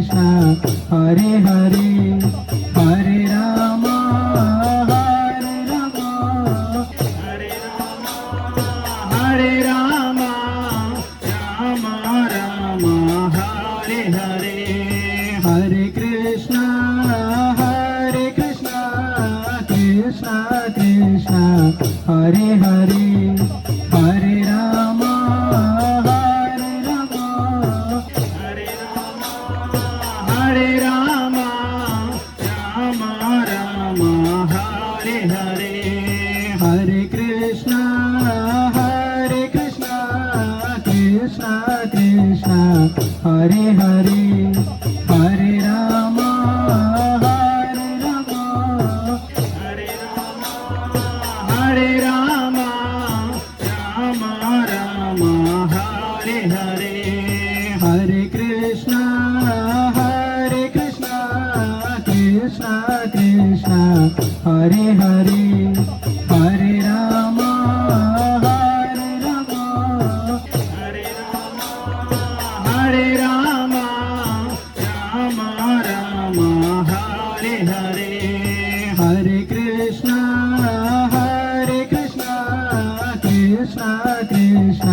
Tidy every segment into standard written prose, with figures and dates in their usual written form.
Krishna Hare Hare Hare Ram Hare Ram Ram Ram Hare Hare Hare Krishna Krishna Krishna Hare Hare Hare Ram Hare Ram Ram Ram Hare Hare Hare Krishna Krishna Krishna Hare Hare Hare Ram Hare Ram Ram Ram Hare Hare Hare Krishna Krishna Krishna Hare Hare Hare Ram Hare Ram Ram Ram Hare Hare Hare Krishna Krishna Krishna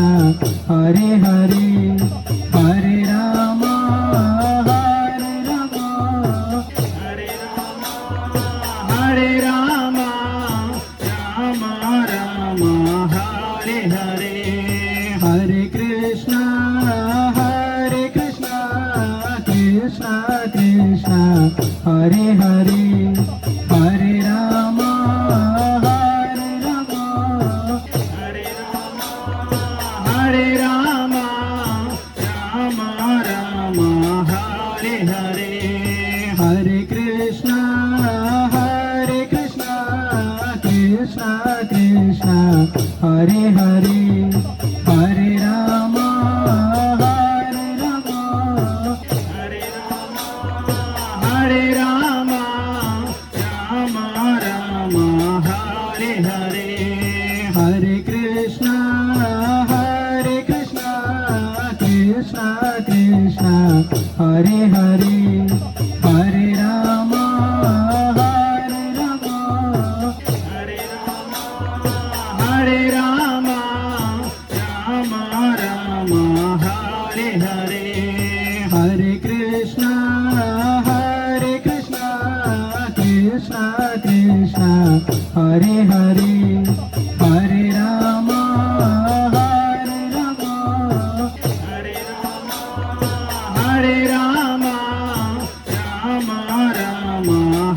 Hare Hare Hare Ram Hare Ram Ram Ram Hare Hare Hare Krishna Krishna Krishna Hare Hare Hare Ram Hare Ram Ram Ram Hare Hare Hare Krishna Krishna Krishna Hare Hare Hare Ram Hare Ram Ram Ram Hare Hare Hare Krishna Krishna Krishna Hare Hare Hare Ram Hare Ram Ram Ram Hare Hare Hare Krishna Krishna Krishna Hare Hare Hare Ram Hare Ram Ram Ram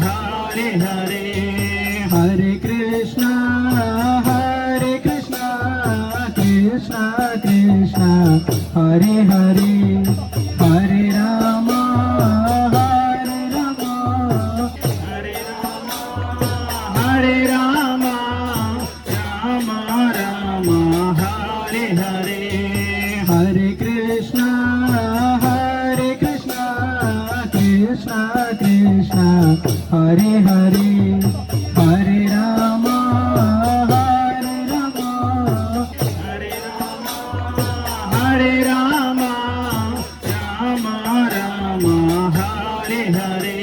Hare Hare Hare Krishna Krishna Krishna Hare Hare Hare Ram Hare Ram Ram Ram Hare Hare Hare Krishna Krishna Krishna Hare Hare Hare Ram Hare Ram Ram Ram Hare Hare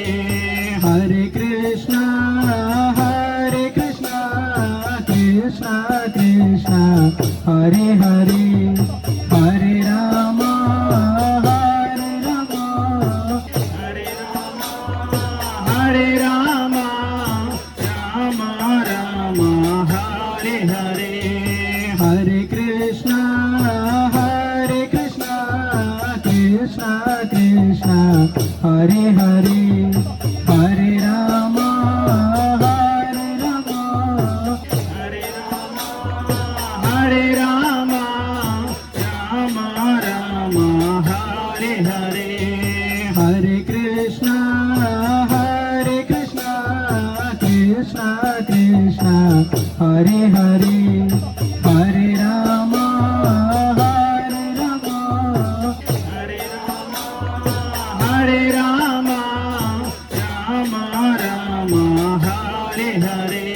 Hare Krishna Krishna Krishna Hare Hare Hare Ram Hare Ram Ram Ram Hare Hare Hare Krishna Krishna Krishna Hare Hare Hare Ram Hare Ram Ram Ram Hare Hare Hare Krishna Krishna Krishna Hare Hare Hare Ram Hare Ram Ram Ram Hare Hare